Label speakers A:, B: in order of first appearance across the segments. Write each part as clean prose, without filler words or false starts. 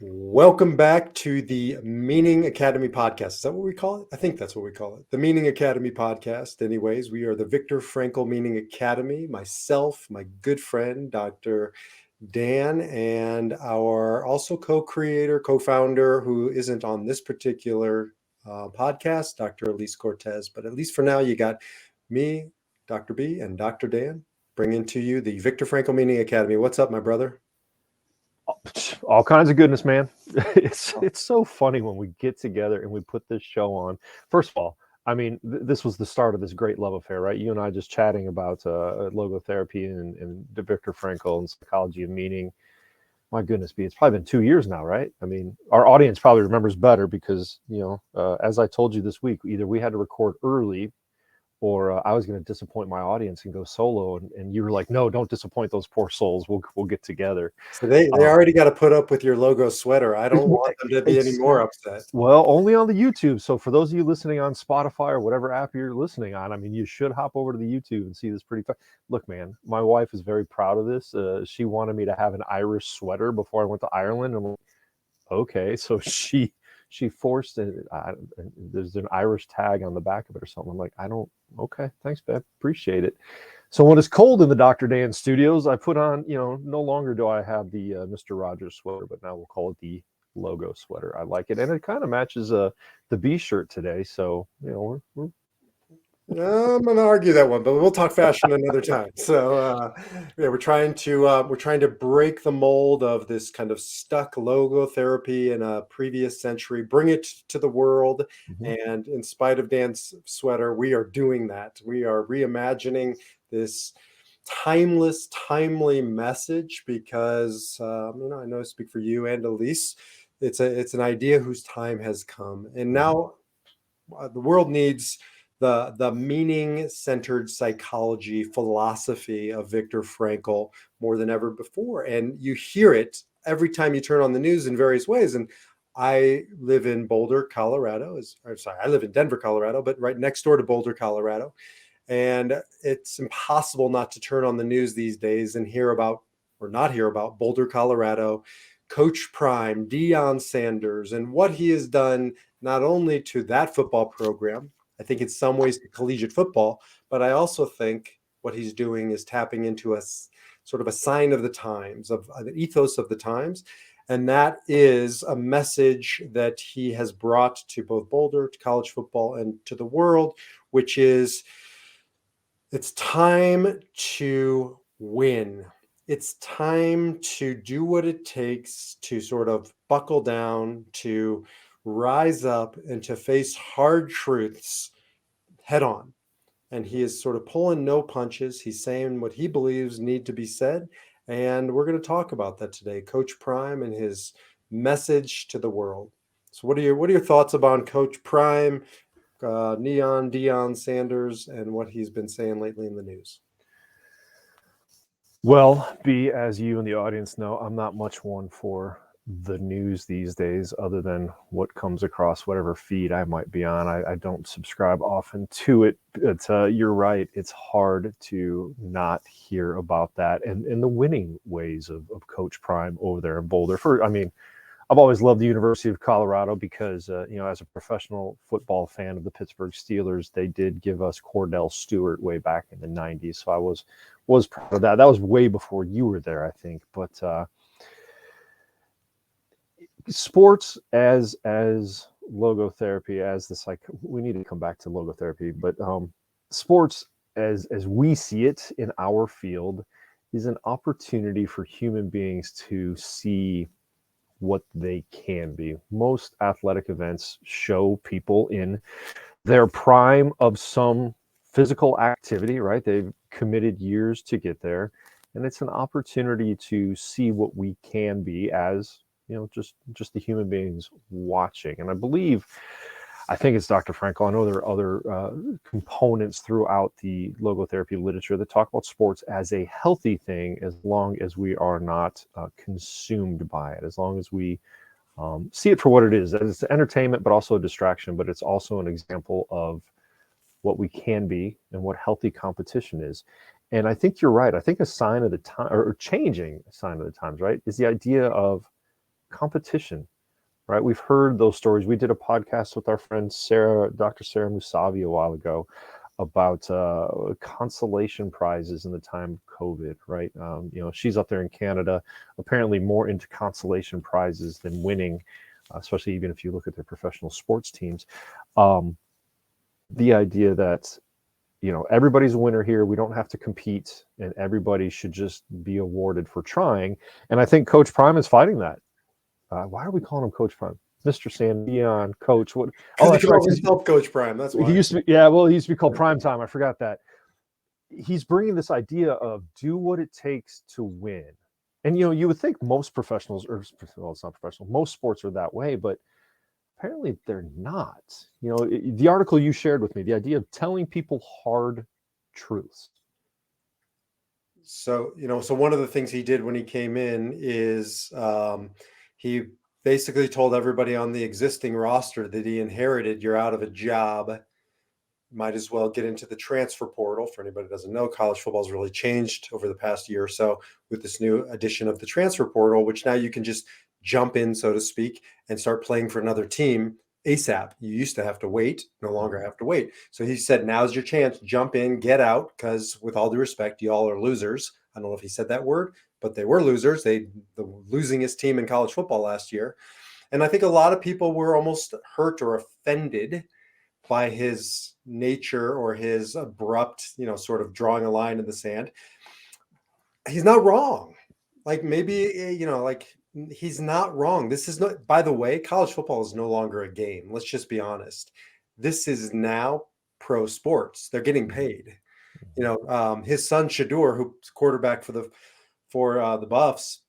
A: Welcome back to the Meaning Academy podcast. Is that what we call it? I think that's what we call it. The Meaning Academy podcast. Anyways, we are the Viktor Frankl Meaning Academy. Myself, my good friend, Dr. Dan, and our also co-creator, co-founder, who isn't on this particular podcast, Dr. Elise Cortez. But at least for now, you got me, Dr. B, and Dr. Dan bringing to you the Viktor Frankl Meaning Academy. What's up, my brother?
B: All kinds of goodness, man. It's so funny when we get together and we put this show on. First of all, I mean, this was the start of this great love affair, right? You and I just chatting about logotherapy and Viktor Frankl and psychology of meaning. My goodness, it's probably been 2 years now, right? I mean, our audience probably remembers better because, as I told you this week, either we had to record early or I was going to disappoint my audience and go solo. And you were like, no, don't disappoint those poor souls. We'll get together.
A: So they already got to put up with your logo sweater. I don't want them to be any more upset.
B: Well, only on the YouTube. So for those of you listening on Spotify or whatever app you're listening on, I mean, you should hop over to the YouTube and see this pretty fast. Look, man, my wife is very proud of this. She wanted me to have an Irish sweater before I went to Ireland. I'm like, okay. So she forced it. There's an Irish tag on the back of it or something. I'm like, okay, thanks, babe. Appreciate it. So when it's cold in the Dr. Dan studios, I put on, no longer do I have the Mr. Rogers sweater, but now we'll call it the logo sweater. I like it. And it kind of matches the B shirt today. So, we're
A: I'm going to argue that one, but we'll talk fashion another time. So, yeah, we're trying to break the mold of this kind of stuck logotherapy in a previous century, bring it to the world. And in spite of Dan's sweater, we are doing that. We are reimagining this timeless, timely message because, I know I speak for you and Elise. It's an idea whose time has come. And now the world needs the meaning-centered psychology philosophy of Viktor Frankl more than ever before. And you hear it every time you turn on the news in various ways. And I live in Boulder, Colorado. I live in Denver, Colorado, but right next door to Boulder, Colorado. And it's impossible not to turn on the news these days and not hear about Boulder, Colorado, Coach Prime, Deion Sanders, and what he has done not only to that football program, I think in some ways to collegiate football, but I also think what he's doing is tapping into a sort of a sign of the times, of the ethos of the times. And that is a message that he has brought to both Boulder, to college football, and to the world, which is it's time to win. It's time to do what it takes to sort of buckle down, to rise up, and to face hard truths head on. And he is sort of pulling no punches. He's saying what he believes need to be said. And we're going to talk about that today. Coach Prime and his message to the world. So what are your thoughts about Coach Prime, Deion Sanders, and what he's been saying lately in the news?
B: Well, B, as you and the audience know, I'm not much one for the news these days, other than what comes across whatever feed I might be on. I don't subscribe often to it. But you're right. It's hard to not hear about that and the winning ways of Coach Prime over there in Boulder. I've always loved the University of Colorado because, as a professional football fan of the Pittsburgh Steelers, they did give us Cordell Stewart way back in the 90s. So I was proud of that. That was way before you were there, I think. But sports as logotherapy, we need to come back to logotherapy, but sports as we see it in our field is an opportunity for human beings to see what they can be. Most athletic events show people in their prime of some physical activity, right? They've committed years to get there. And it's an opportunity to see what we can be as, just the human beings watching. And I think it's Dr. Frankl. I know there are other components throughout the logotherapy literature that talk about sports as a healthy thing, as long as we are not consumed by it, as long as we see it for what it is. It's entertainment, but also a distraction, but it's also an example of what we can be and what healthy competition is. And I think you're right. I think a sign of the time, or changing a sign of the times, right, is the idea of competition, right? We've heard those stories. We did a podcast with our friend Dr. Sarah Musavi a while ago about consolation prizes in the time of COVID, right? She's up there in Canada, apparently more into consolation prizes than winning, especially even if you look at their professional sports teams. The idea that everybody's a winner here. We don't have to compete, and everybody should just be awarded for trying. And I think Coach Prime is fighting that. Why are we calling him Coach Prime? Mr. San Dion, Coach. What?
A: Because
B: Oh,
A: he
B: that's right.
A: calls himself Coach Prime. That's why.
B: He used to be, yeah. Well, he used to be called Prime Time. I forgot that. He's bringing this idea of do what it takes to win. And you would think most professionals, or well, it's not professional. Most sports are that way, but apparently they're not. The article you shared with me, the idea of telling people hard truths.
A: So, so one of the things he did when he came in is he basically told everybody on the existing roster that he inherited, you're out of a job. Might as well get into the transfer portal. For anybody who doesn't know, college football has really changed over the past year or so with this new addition of the transfer portal, which now you can just jump in, so to speak, and start playing for another team ASAP. You used to have to wait, no longer have to wait. So he said, now's your chance, jump in, get out, because with all due respect, y'all are losers. I don't know if he said that word, but they were losers. The losingest team in college football last year. And I think a lot of people were almost hurt or offended by his nature or his abrupt, sort of drawing a line in the sand. He's not wrong. Like maybe, he's not wrong. This is not, by the way, college football is no longer a game. Let's just be honest. This is now pro sports. They're getting paid. His son Shadur, who's quarterback for the Buffs,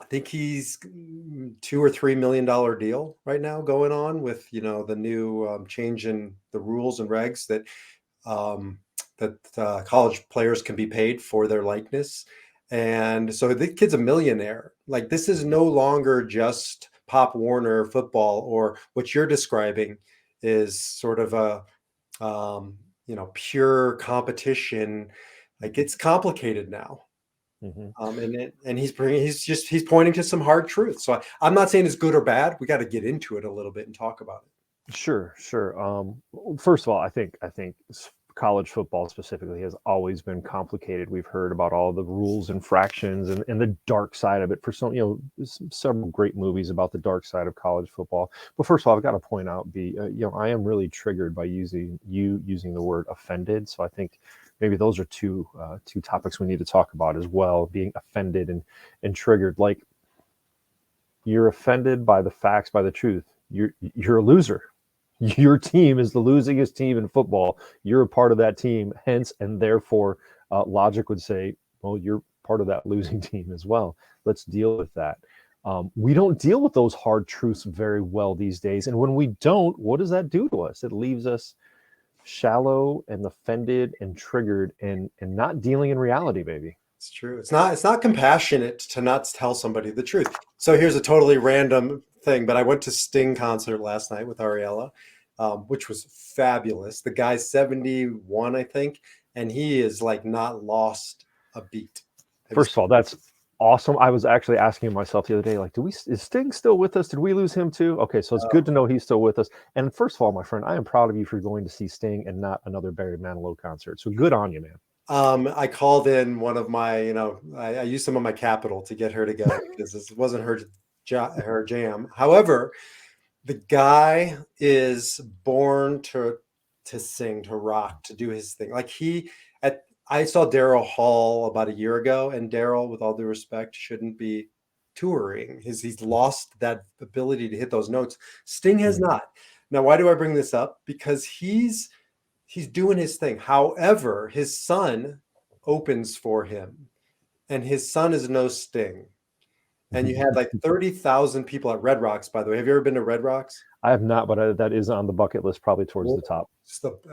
A: I think he's $2 or $3 million deal right now going on with the new change in the rules and regs that college players can be paid for their likeness, and so the kid's a millionaire. Like this is no longer just Pop Warner football, or what you're describing is sort of a pure competition. Like it's complicated now. And he's pointing to some hard truths. So I'm not saying it's good or bad. We got to get into it a little bit and talk about it.
B: Sure. First of all, I think college football specifically has always been complicated. We've heard about all the rules and fractions and the dark side of it. For some, several great movies about the dark side of college football. But first of all, I've got to point out, I am really triggered by using the word offended. So I think maybe those are two topics we need to talk about as well, being offended and triggered. Like, you're offended by the facts, by the truth. You're a loser. Your team is the losingest team in football. You're a part of that team, hence, and therefore, logic would say, well, you're part of that losing team as well. Let's deal with that. We don't deal with those hard truths very well these days. And when we don't, what does that do to us? It leaves us shallow and offended and triggered and not dealing in reality, baby.
A: It's true. It's not compassionate to not tell somebody the truth. So here's a totally random thing, but I went to Sting concert last night with Ariella, which was fabulous. The guy's 71, I think, and he is like not lost a beat.
B: First of all, that's awesome. I was actually asking myself the other day, like, is Sting still with us? Did we lose him too? Okay, so it's good to know he's still with us. And first of all, my friend, I am proud of you for going to see Sting and not another Barry Manilow concert. So good on you, man.
A: I called in one of my, I used some of my capital to get her to go because this wasn't her jam. However, the guy is born to sing, to rock, to do his thing. Like I saw Daryl Hall about a year ago, and Daryl, with all due respect, shouldn't be touring. He's lost that ability to hit those notes. Sting has not. Now, why do I bring this up? Because he's doing his thing. However, his son opens for him, and his son is no Sting. And you had like 30,000 people at Red Rocks, by the way. Have you ever been to Red Rocks?
B: I have not, but that is on the bucket list, probably towards the top.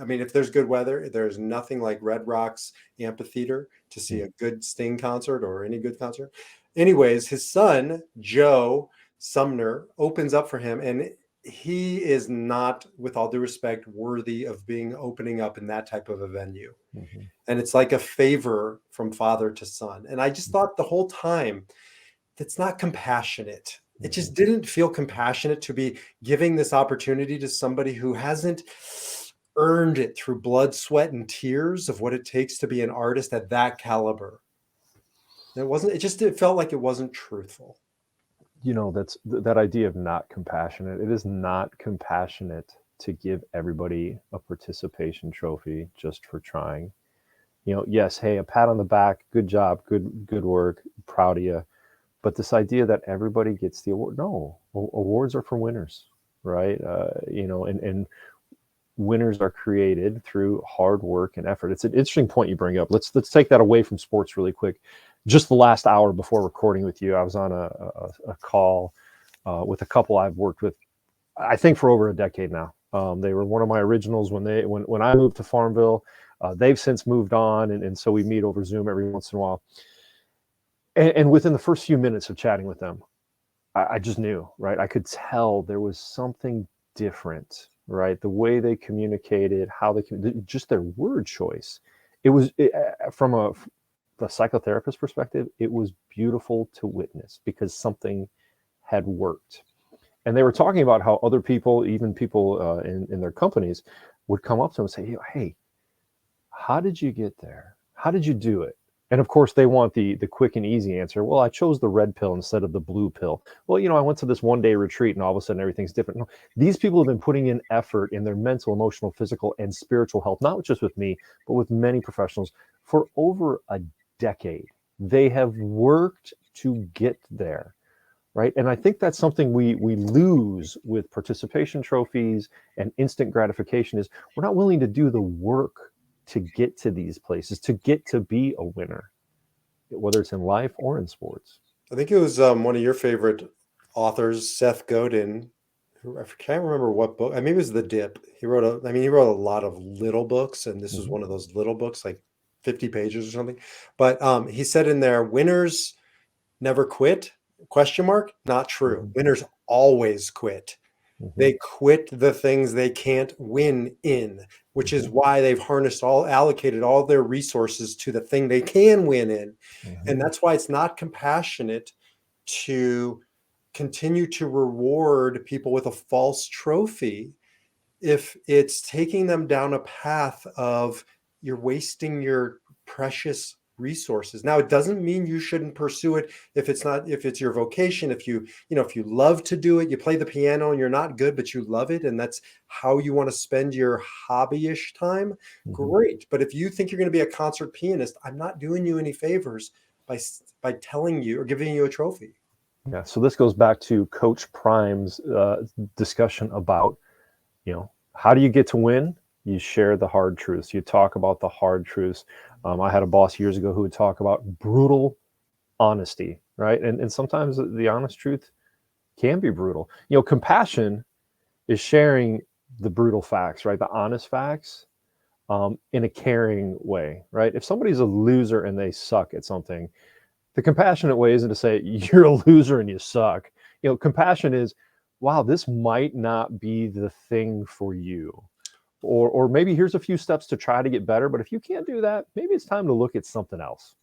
A: If there's good weather, there's nothing like Red Rocks Amphitheater to see a good Sting concert or any good concert. Anyways, his son, Joe Sumner, opens up for him, and he is not, with all due respect, worthy of opening up in that type of a venue. And it's like a favor from father to son. And I just thought the whole time, that's not compassionate. it just
B: Mhm.
A: didn't feel compassionate to be giving this opportunity to somebody who hasn't earned it through blood, sweat, and tears of what it takes to be an artist at that caliber. It felt like it wasn't truthful.
B: That's that idea of not compassionate. It is not compassionate to give everybody a participation trophy just for trying. Yes, hey, a pat on the back, good job, good work, proud of you. But this idea that everybody gets the award, no, awards are for winners, right? And winners are created through hard work and effort. It's an interesting point you bring up. Let's take that away from sports really quick. Just the last hour before recording with you, I was on a call with a couple I've worked with, I think, for over a decade now. They were one of my originals when I moved to Farmville. They've since moved on, and so we meet over Zoom every once in a while. And within the first few minutes of chatting with them, I just knew, right? I could tell there was something different, right? The way they communicated, how just their word choice. From the psychotherapist perspective, it was beautiful to witness because something had worked. And they were talking about how other people, even people in their companies, would come up to them and say, "Hey, how did you get there? How did you do it?" And of course, they want the quick and easy answer. Well, I chose the red pill instead of the blue pill. Well, I went to this 1-day retreat and all of a sudden everything's different. No, these people have been putting in effort in their mental, emotional, physical, and spiritual health, not just with me, but with many professionals for over a decade. They have worked to get there, right? And I think that's something we lose with participation trophies and instant gratification is we're not willing to do the work to get to these places, to get to be a winner, whether it's in life or in sports.
A: I think it was one of your favorite authors, Seth Godin, who I can't remember what book. I mean, it was The Dip. He wrote a lot of little books, and this was
B: Mm-hmm.
A: one of those little books, like 50 pages or something. But he said in there, winners never quit? Question mark? Not true.
B: Mm-hmm.
A: Winners always quit.
B: Mm-hmm.
A: They quit the things they can't win in, which is
B: Mm-hmm.
A: why they've allocated all their resources to the thing they can win in. And
B: Mm-hmm.
A: that's why it's not compassionate to continue to reward people with a false trophy if it's taking them down a path of you're wasting your precious resources. Now, it doesn't mean you shouldn't pursue it if it's your vocation, if you love to do it, you play the piano and you're not good but you love it and that's how you want to spend your hobbyish time,
B: Mm-hmm.
A: great. But if you think you're going to be a concert pianist, I'm not doing you any favors by telling you or giving you a trophy.
B: Yeah. So this goes back to Coach Prime's discussion about, how do you get to win? You share the hard truths. You talk about the hard truths. I had a boss years ago who would talk about brutal honesty, right? And sometimes the honest truth can be brutal. Compassion is sharing the brutal facts, right? The honest facts in a caring way, right? If somebody's a loser and they suck at something, the compassionate way isn't to say you're a loser and you suck. Compassion is, wow, this might not be the thing for you. Or maybe here's a few steps to try to get better, but if you can't do that, maybe it's time to look at something else.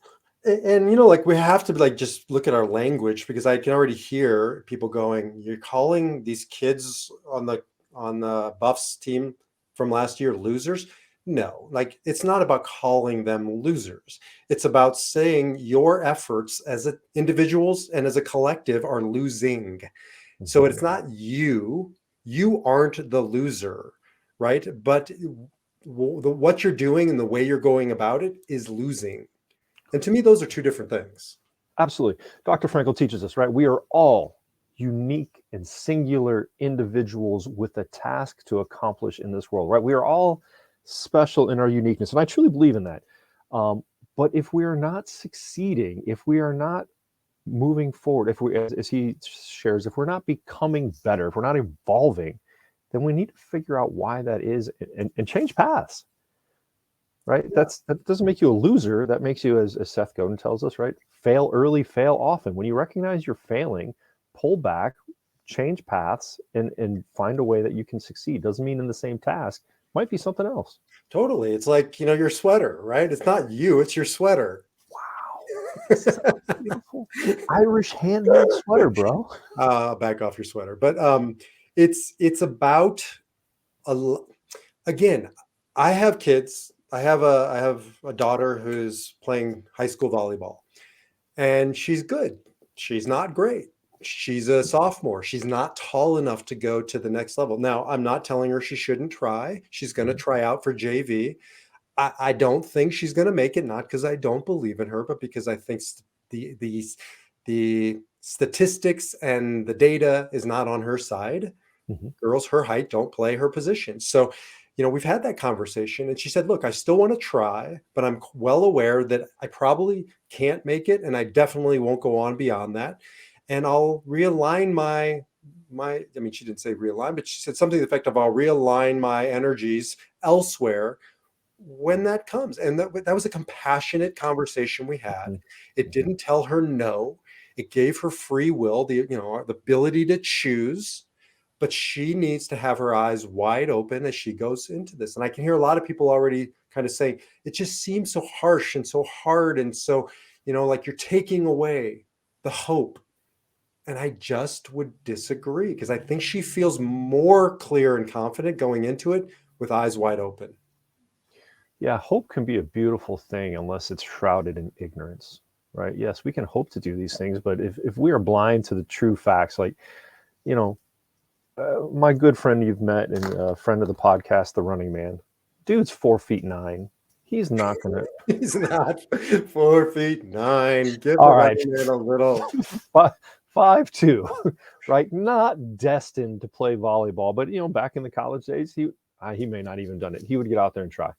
A: And like we have to like just look at our language because I can already hear people going, "You're calling these kids on the Buffs team from last year losers?" No, like it's not about calling them losers. It's about saying your efforts as individuals and as a collective are losing. So
B: Mm-hmm.
A: it's not you. You aren't the loser, right? But what you're doing and the way you're going about it is losing. And to me, those are two different things.
B: Absolutely. Dr. Frankl teaches us, right? We are all unique and singular individuals with a task to accomplish in this world, right? We are all special in our uniqueness. And I truly believe in that. Um, but if we are not succeeding, if we are not moving forward, if we, as he shares, if we're not becoming better, if we're not evolving, then we need to figure out why that is and change paths. Right?
A: Yeah,
B: That doesn't make you a loser. That makes you, as Seth Godin tells us, right? Fail early, fail often. When you recognize you're failing, pull back, change paths, and find a way that you can succeed. Doesn't mean in the same task. Might be something else.
A: totally. It's like, your sweater, right? It's not you, it's your sweater.
B: Wow. This is a beautiful Irish handmade sweater, bro.
A: Back off your sweater. But it's about again. I have kids. I have a daughter who's playing high school volleyball, and she's good. She's not great. She's a sophomore. She's not tall enough to go to the next level. Now, I'm not telling her she shouldn't try. She's going to
B: Mhm,
A: try out for JV. I don't think she's going to make it, not because I don't believe in her, but because I think the the the statistics and the data is not on her side.
B: mhm,
A: Girls her height don't play her position. So, we've had that conversation, and she said, "Look, I still want to try, but I'm well aware that I probably can't make it, and I definitely won't go on beyond that. And I'll realign my. I mean, she didn't say realign, but she said something to the effect of I'll realign my energies elsewhere when that comes." And that was a compassionate conversation we had.
B: mhm,
A: It
B: mhm.
A: didn't tell her no. It gave her free will, the ability to choose, but she needs to have her eyes wide open as she goes into this. And I can hear a lot of people already kind of saying it just seems so harsh and so hard and so, like you're taking away the hope. And I just would disagree because I think she feels more clear and confident going into it with eyes wide open.
B: Yeah, hope can be a beautiful thing unless it's shrouded in ignorance, right? Yes, we can hope to do these things, but if we are blind to the true facts, like, you know, my good friend you've met and a friend of the podcast, the Running Man, dude's 4 feet 9. He's not gonna.
A: He's not 4 feet 9. Give the
B: All right,
A: running man a little.
B: five, 5'2", right? Not destined to play volleyball, but back in the college days, he may not even done it. He would get out there and try,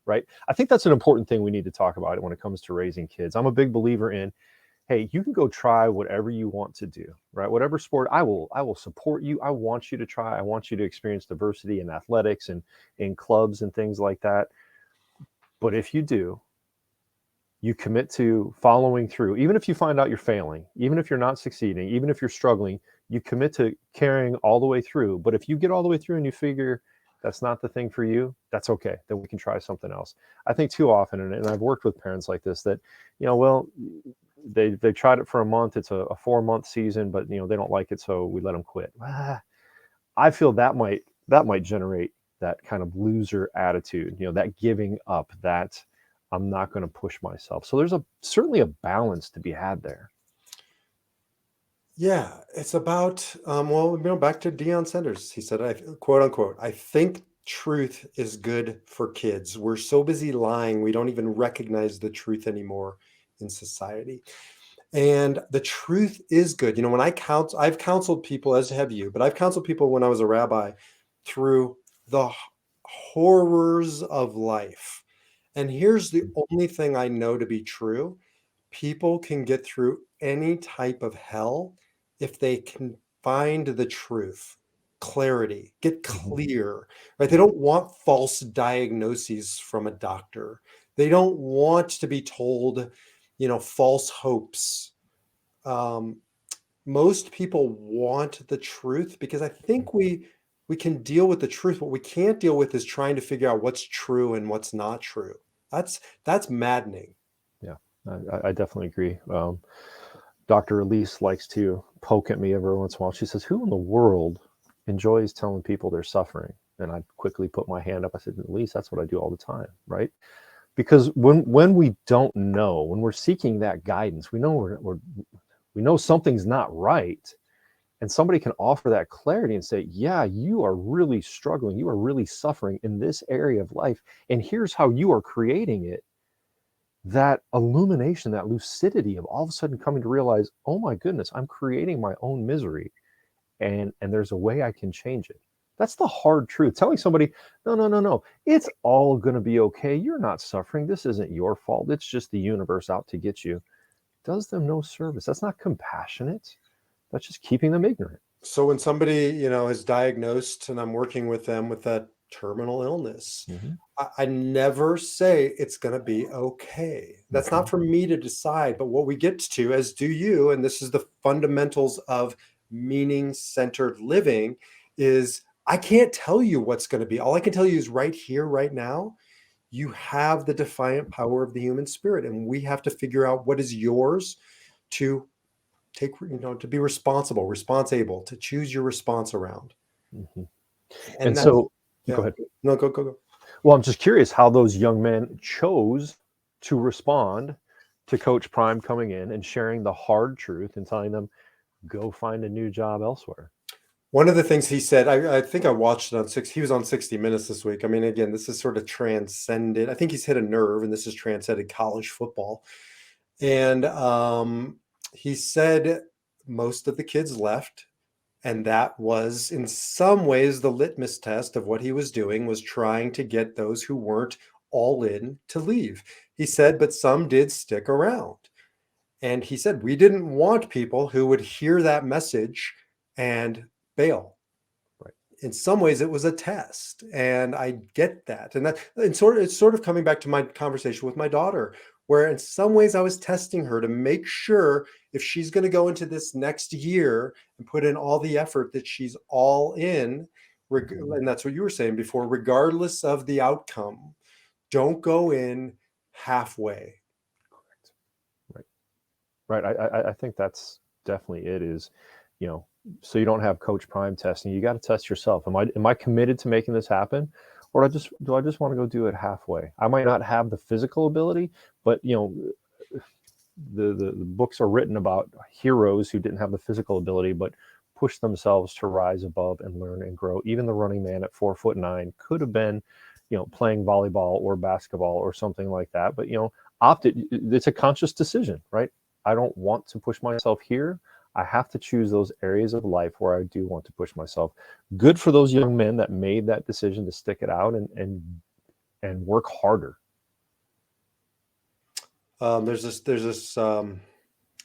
B: right? I think that's an important thing we need to talk about when it comes to raising kids. I'm a big believer in, hey, you can go try whatever you want to do, right? Whatever sport, I will support you. I want you to try. I want you to experience diversity in athletics and in clubs and things like that. But if you do, you commit to following through, even if you find out you're failing, even if you're not succeeding, even if you're struggling, you commit to carrying all the way through. But if you get all the way through and you figure that's not the thing for you, that's okay. Then we can try something else. I think too often, and I've worked with parents like this, that, well, they tried it for a month. It's a 4 month season, but they don't like it, so we let them quit. I feel that might generate that kind of loser attitude, that giving up, that I'm not going to push myself. So there's certainly a balance to be had there.
A: Yeah, it's about well, back to Deion Sanders. He said, I quote unquote, I think truth is good for kids. We're so busy lying, we don't even recognize the truth anymore in society. And the truth is good. When I've counseled people, as have you, but I've counseled people when I was a rabbi through the horrors of life. And here's the only thing I know to be true: people can get through any type of hell if they can find the truth, clarity, get
B: Mhm.
A: clear, right? They don't want false diagnoses from a doctor. They don't want to be told, false hopes. Um, Most people want the truth because I think we can deal with the truth. What we can't deal with is trying to figure out what's true and what's not true. That's maddening.
B: Yeah, I definitely agree. Dr. Elise likes to poke at me every once in a while. She says, "Who in the world enjoys telling people they're suffering?" And I quickly put my hand up. I said, "Elise, that's what I do all the time, right?" Because when we don't know, when we're seeking that guidance, we know we know something's not right, and somebody can offer that clarity and say, "Yeah, you are really struggling. You are really suffering in this area of life, and here's how you are creating it." That illumination, that lucidity of all of a sudden coming to realize, oh my goodness, I'm creating my own misery, and there's a way I can change it. That's the hard truth. Telling somebody, no, no, no, no, it's all going to be okay. You're not suffering. This isn't your fault. It's just the universe out to get you. Does them no service. That's not compassionate. That's just keeping them ignorant.
A: So when somebody, is diagnosed and I'm working with them with that terminal illness,
B: Mhm,
A: I never say it's going to be okay. That's not
B: mhm,
A: for me to decide. But what we get to, as do you, and this is the fundamentals of meaning centered living, is I can't tell you what's going to be. All I can tell you is right here, right now, You have the defiant power of the human spirit, and we have to figure out what is yours to take, to be responsible, to choose your response around.
B: Mhm.
A: And
B: And
A: that's,
B: so, go
A: yeah.
B: ahead.
A: No, go.
B: Well, I'm just curious how those young men chose to respond to Coach Prime coming in and sharing the hard truth and telling them, go find a new job elsewhere.
A: One of the things he said, I think I watched it on he was on 60 Minutes this week. I mean, again, this is sort of transcended. I think he's hit a nerve, and this has transcended college football. And he said most of the kids left. And that was, in some ways, the litmus test of what he was doing, was trying to get those who weren't all in to leave. He said, but some did stick around. And he said, we didn't want people who would hear that message and bail.
B: Right.
A: In some ways it was a test, and I get that. And it's sort of coming back to my conversation with my daughter, where in some ways I was testing her to make sure if she's going to go into this next year and put in all the effort, that she's all in. And that's what you were saying before, regardless of the outcome. Don't go in halfway.
B: Right. Right. I think that's definitely it is, so you don't have Coach Prime testing. You got to test yourself. Am I committed to making this happen? Or do I just want to go do it halfway? I might not have the physical ability, but the books are written about heroes who didn't have the physical ability, but push themselves to rise above and learn and grow. Even the running man at 4'9" could have been, playing volleyball or basketball or something like that. But, opted, it's a conscious decision, right? I don't want to push myself here. I have to choose those areas of life where I do want to push myself. Good for those young men that made that decision to stick it out and work harder.
A: There's this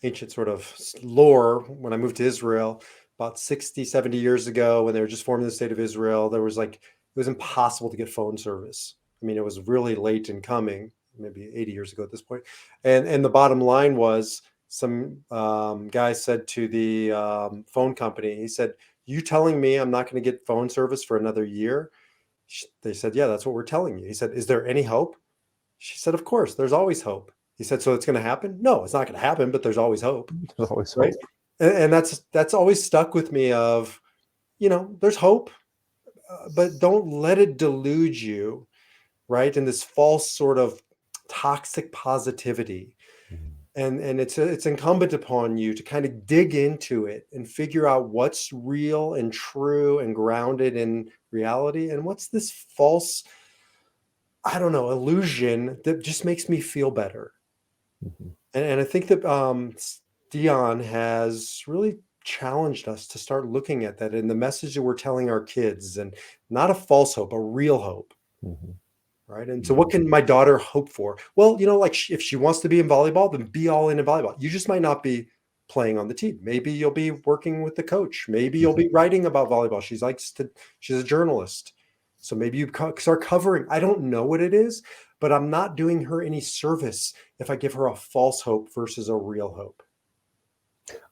A: ancient sort of lore. When I moved to Israel about 60, 70 years ago, when they were just forming the state of Israel, there was it was impossible to get phone service. I mean, it was really late in coming, maybe 80 years ago at this point. And the bottom line was, some guy said to the phone company, he said, you telling me I'm not going to get phone service for another year? They said, yeah, that's what we're telling you. He said, is there any hope? She said, of course, there's always hope. He said, so it's going to happen? No, it's not going to happen, but there's always hope.
B: There's always
A: Right.
B: hope.
A: And that's always stuck with me of, there's hope, but don't let it delude you, right? In this false sort of toxic positivity. And it's incumbent upon you to kind of dig into it and figure out what's real and true and grounded in reality, and what's this false, I don't know, illusion that just makes me feel better.
B: Mm-hmm.
A: And I think that Deion has really challenged us to start looking at that in the message that we're telling our kids, and not a false hope, a real hope.
B: Mm-hmm.
A: Right. And so what can my daughter hope for? Well, if she wants to be in volleyball, then be all in volleyball. You just might not be playing on the team. Maybe you'll be working with the coach. Maybe you'll be writing about volleyball. She's a journalist. So maybe you start covering. I don't know what it is, but I'm not doing her any service if I give her a false hope versus a real hope.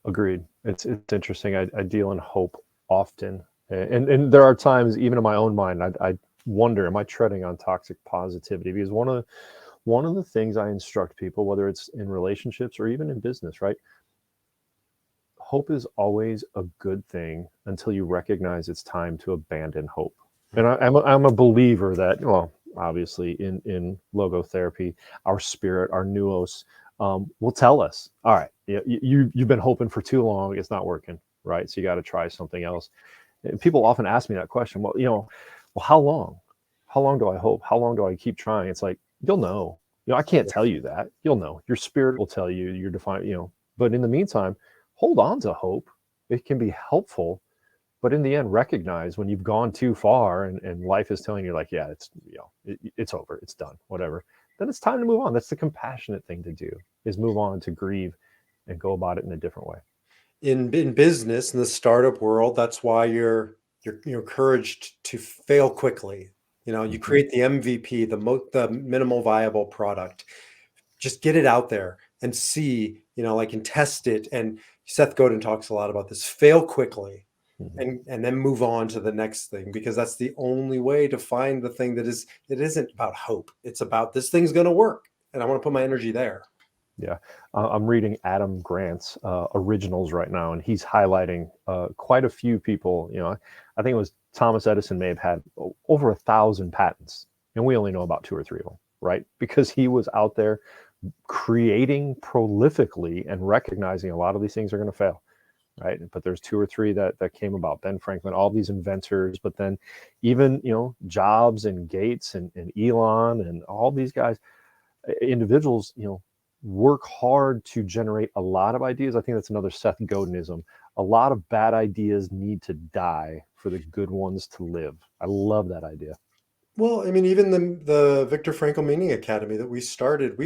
B: Agreed. It's interesting. I deal in hope often, and there are times, even in my own mind, I wonder, am I treading on toxic positivity? Because one of the things I instruct people, whether it's in relationships or even in business, right? Hope is always a good thing until you recognize it's time to abandon hope. And I'm a believer that, well, obviously in logotherapy, our spirit, our nous, will tell us, all right, you've been hoping for too long, it's not working, right? So you got to try something else. And people often ask me that question. Well, how long? How long do I hope? How long do I keep trying? It's like, you'll know. I can't tell you that. You'll know. Your spirit will tell you. You're defined. But in the meantime, hold on to hope. It can be helpful, but in the end, recognize when you've gone too far and life is telling you, like, yeah, it's over, it's done, whatever. Then it's time to move on. That's the compassionate thing to do, is move on, to grieve and go about it in a different way.
A: In business, in the startup world, that's why you're encouraged to fail quickly. You create the MVP, the minimal viable product. Just get it out there and see, and test it. And Seth Godin talks a lot about this. Fail quickly.
B: Mhm.
A: and then move on to the next thing, because that's the only way to find the thing that is, it isn't about hope. It's about, this thing's going to work and I want to put my energy there.
B: Yeah, I'm reading Adam Grant's originals right now, and he's highlighting quite a few people. I think it was Thomas Edison may have had over 1,000 patents, and we only know about 2 or 3 of them, right? Because he was out there creating prolifically and recognizing a lot of these things are going to fail, right? But there's 2 or 3 that came about. Ben Franklin, all these inventors, but then even Jobs and Gates and Elon and all these guys, individuals, work hard to generate a lot of ideas. I think that's another Seth Godinism. A lot of bad ideas need to die for the good ones to live. I love that idea.
A: Well, I mean, even the Viktor Frankl Meaning Academy that we started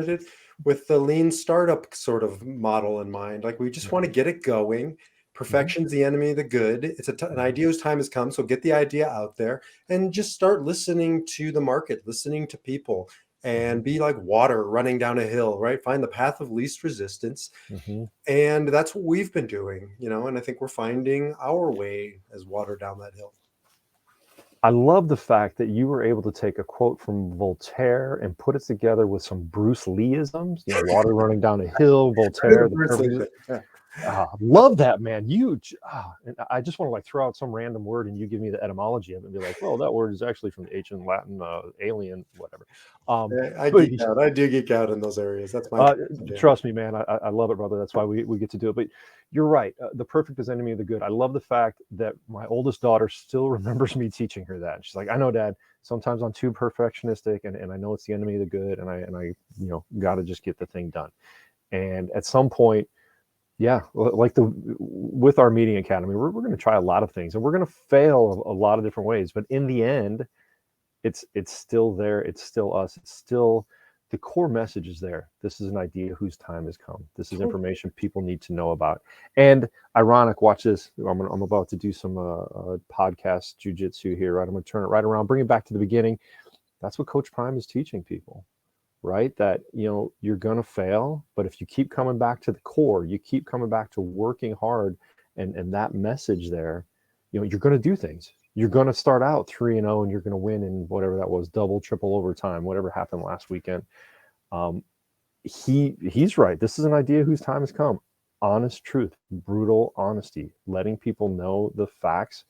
A: it with the lean startup sort of model in mind. Like, we just want to get it going.
B: Mm-hmm.
A: Perfection's the enemy of the good. It's an idea whose time has come. So get the idea out there and just start listening to the market, listening to people,
B: Mm-hmm.
A: and be like water running down a hill, right? Find the path of least resistance.
B: Mm-hmm.
A: And that's what we've been doing, and I think we're finding our way as water down that hill.
B: I love the fact that you were able to take a quote from Voltaire and put it together with some Bruce Lee-isms, water running down a hill,
A: I did a
B: Voltaire, the
A: Bruce Lee
B: perfect.
A: thing. Yeah.
B: Love that, man. And I just want to throw out some random word and you give me the etymology of it and be like, well, that word is actually from the ancient Latin, alien, whatever.
A: I
B: But
A: geek out. I do geek out in those areas. That's my jam.
B: trust me, man, I love it, brother. That's why we get to do it. But you're right. The perfect is enemy of the good. I love the fact that my oldest daughter still remembers me teaching her that. And she's like, I know, Dad, sometimes I'm too perfectionistic and I know it's the enemy of the good. And I got to just get the thing done. And at some point, yeah, like with our meeting academy, we're going to try a lot of things and we're going to fail a lot of different ways. But in the end, it's still there. It's still us. It's still the core message is there. This is an idea whose time has come. This is information people need to know about. And ironic, watch this. I'm about to do some podcast jujitsu here. Right, I'm going to turn it right around, bring it back to the beginning. That's what Coach Prime is teaching people, right? That you're going to fail, but if you keep coming back to the core, you keep coming back to working hard, and that message there, you're going to do things. You're going to start out 3-0 and you're going to win in whatever that was, double, triple overtime, whatever happened last weekend. He's right. This is an idea whose time has come. Honest truth, brutal honesty, letting people know the facts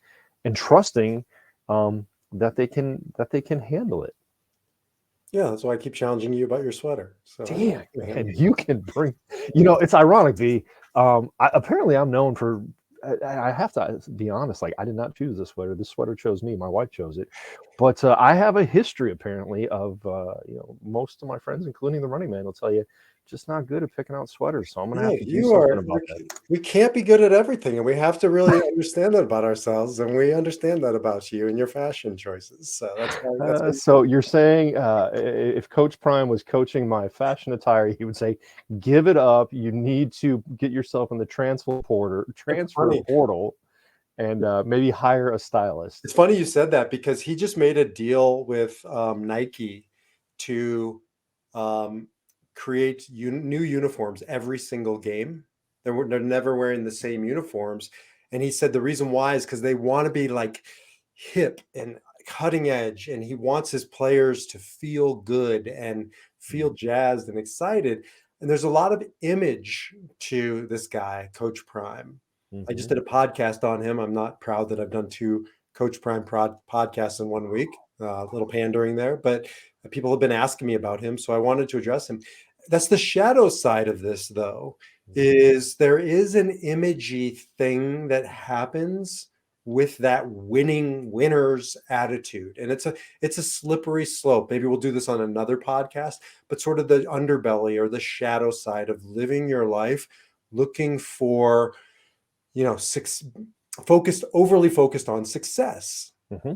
B: and trusting that they can handle it.
A: Yeah, that's why I keep challenging you about your sweater. So
B: Damn, man, you can bring. It's ironic, V. Apparently, I'm known for. I have to be honest. Like, I did not choose this sweater. This sweater chose me. My wife chose it. But I have a history, apparently, of most of my friends, including the running man, will tell you, just not good at picking out sweaters. So I'm gonna
A: yeah,
B: have to do
A: you
B: something
A: are.
B: about that.
A: We can't be good at everything, and we have to really understand that about ourselves, and we understand that about you and your fashion choices. So that's why.
B: So you're saying if Coach Prime was coaching my fashion attire, he would say, "Give it up. You need to get yourself in the transfer portal, and maybe hire a stylist."
A: It's funny you said that, because he just made a deal with Nike to um, create new uniforms every single game. They're never wearing the same uniforms, and he said the reason why is because they want to be like hip and cutting edge, and he wants his players to feel good and feel jazzed and excited. And there's a lot of image to this guy, Coach Prime. I just
B: Mm-hmm.
A: did a podcast on him. I'm not proud that I've done two Coach Prime podcasts in 1 week. A little pandering there, but people have been asking me about him, so I wanted to address him. That's the shadow side of this, though, is there is an imagey thing that happens with that winners attitude, and it's a slippery slope. Maybe we'll do this on another podcast, but sort of the underbelly or the shadow side of living your life looking for overly focused on success.
B: Mm-hmm.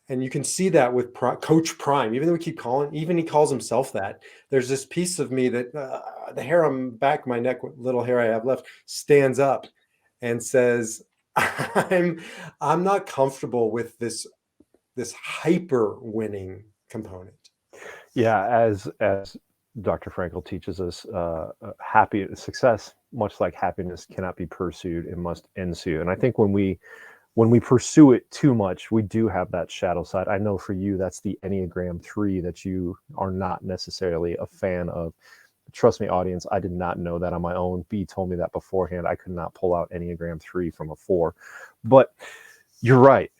A: And you can see that with Coach Prime, even though he calls himself that. There's this piece of me that the hair on the back of my neck, what little hair I have left, stands up and says, I'm not comfortable with this hyper winning component.
B: Yeah, as Dr. Frankl teaches us, happy success much like happiness cannot be pursued, it must ensue. And I think when we pursue it too much, we do have that shadow side. I know for you, that's the Enneagram 3 that you are not necessarily a fan of. Trust me, audience, I did not know that on my own. B told me that beforehand. I could not pull out Enneagram 3 from a 4. But you're right.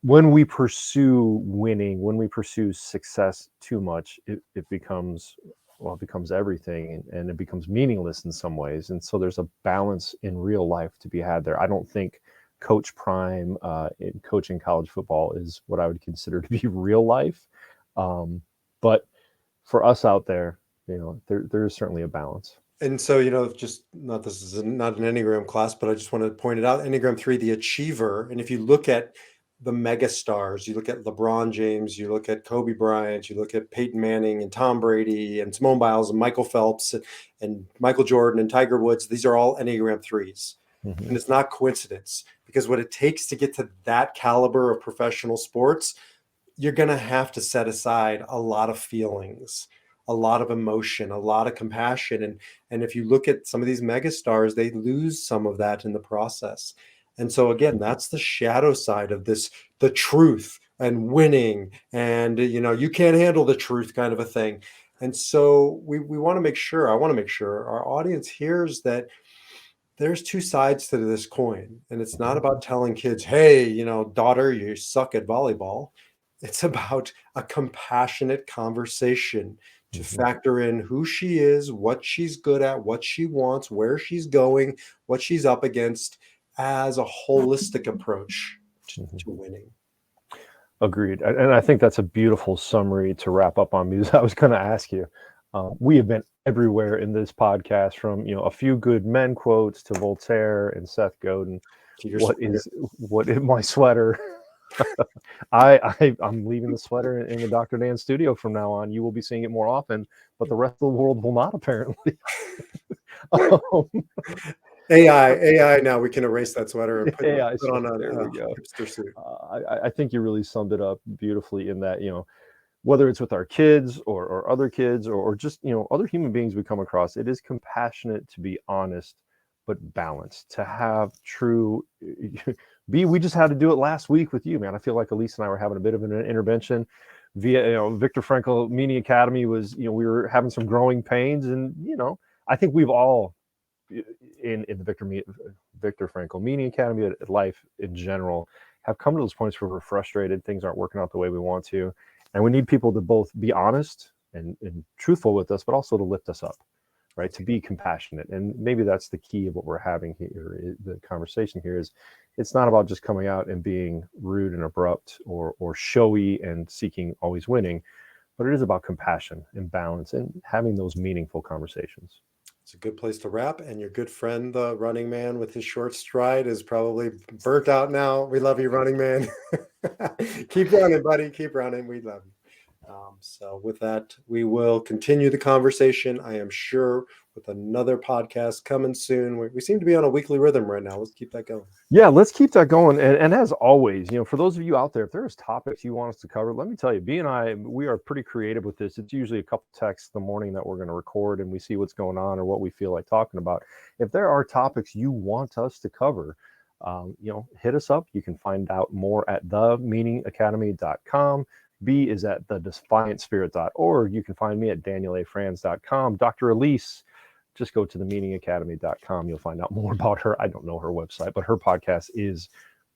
B: When we pursue winning, when we pursue success too much, it becomes, well, it becomes everything, and it becomes meaningless in some ways. And so there's a balance in real life to be had there. I don't think Coach Prime in coaching college football is what I would consider to be real life. But for us out there, there is certainly a balance.
A: And so, just not, this is not an Enneagram class, but I just want to point it out. Enneagram 3, the achiever. And if you look at the mega stars, you look at LeBron James, you look at Kobe Bryant, you look at Peyton Manning and Tom Brady and Simone Biles and Michael Phelps and Michael Jordan and Tiger Woods, these are all Enneagram 3s. Mm-hmm. And it's not coincidence, because what it takes to get to that caliber of professional sports, you're going to have to set aside a lot of feelings, a lot of emotion, a lot of compassion. And if you look at some of these megastars, they lose some of that in the process. And so again, that's the shadow side of this, the truth and winning, and you can't handle the truth kind of a thing. And so we want to make sure, I want to make sure our audience hears that there's two sides to this coin. And it's not about telling kids, hey, daughter, you suck at volleyball. It's about a compassionate conversation to factor in who she is, what she's good at, what she wants, where she's going, what she's up against, as a holistic approach to winning.
B: Agreed. And I think that's a beautiful summary to wrap up on, because I was going to ask you, we have been everywhere in this podcast, from a few good men quotes to Voltaire and Seth Godin. What is my sweater? I'm leaving the sweater in the Dr. Dan studio from now on. You will be seeing it more often, but the rest of the world will not, apparently.
A: AI. Now we can erase that sweater and put on a hipster suit.
B: I think you really summed it up beautifully in that, whether it's with our kids or other kids or just, other human beings we come across, it is compassionate to be honest, but balanced, to have true. We just had to do it last week with you, man. I feel like Elise and I were having a bit of an intervention via, Viktor Frankl Meaning Academy was, we were having some growing pains, and, I think we've all in the Viktor Frankl Meaning Academy, at life in general, have come to those points where we're frustrated, things aren't working out the way we want to. And we need people to both be honest and truthful with us, but also to lift us up, right? To be compassionate. And maybe that's the key of what we're having here. The conversation here is, it's not about just coming out and being rude and abrupt or showy and seeking always winning, but it is about compassion and balance and having those meaningful conversations.
A: It's a good place to wrap. And your good friend, the running man with his short stride, is probably burnt out now. We love you, running man. Keep running, buddy. Keep running. We love you. So with that, we will continue the conversation, I am sure, with another podcast coming soon. We seem to be on a weekly rhythm right now. Let's keep that going.
B: Yeah, let's keep that going. And as always, for those of you out there, if there's topics you want us to cover, let me tell you, B and I, we are pretty creative with this. It's usually a couple texts the morning that we're going to record, and we see what's going on or what we feel like talking about. If there are topics you want us to cover, hit us up. You can find out more at themeaningacademy.com. B is at thedefiantspirit.org. You can find me at danielafranz.com. Dr. Elise, just go to themeaningacademy.com. You'll find out more about her. I don't know her website, but her podcast is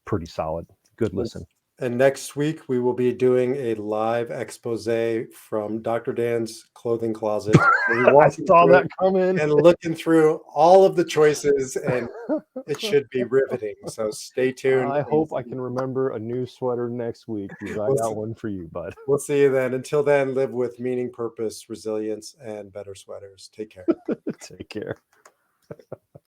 B: pretty solid. Good listen.
A: And next week, we will be doing a live expose from Dr. Dan's clothing closet.
B: I saw that coming.
A: And looking through all of the choices, and it should be riveting. So stay tuned.
B: I hope I can remember a new sweater next week, because I got one for you, bud.
A: We'll see you then. Until then, live with meaning, purpose, resilience, and better sweaters. Take care.
B: Take care.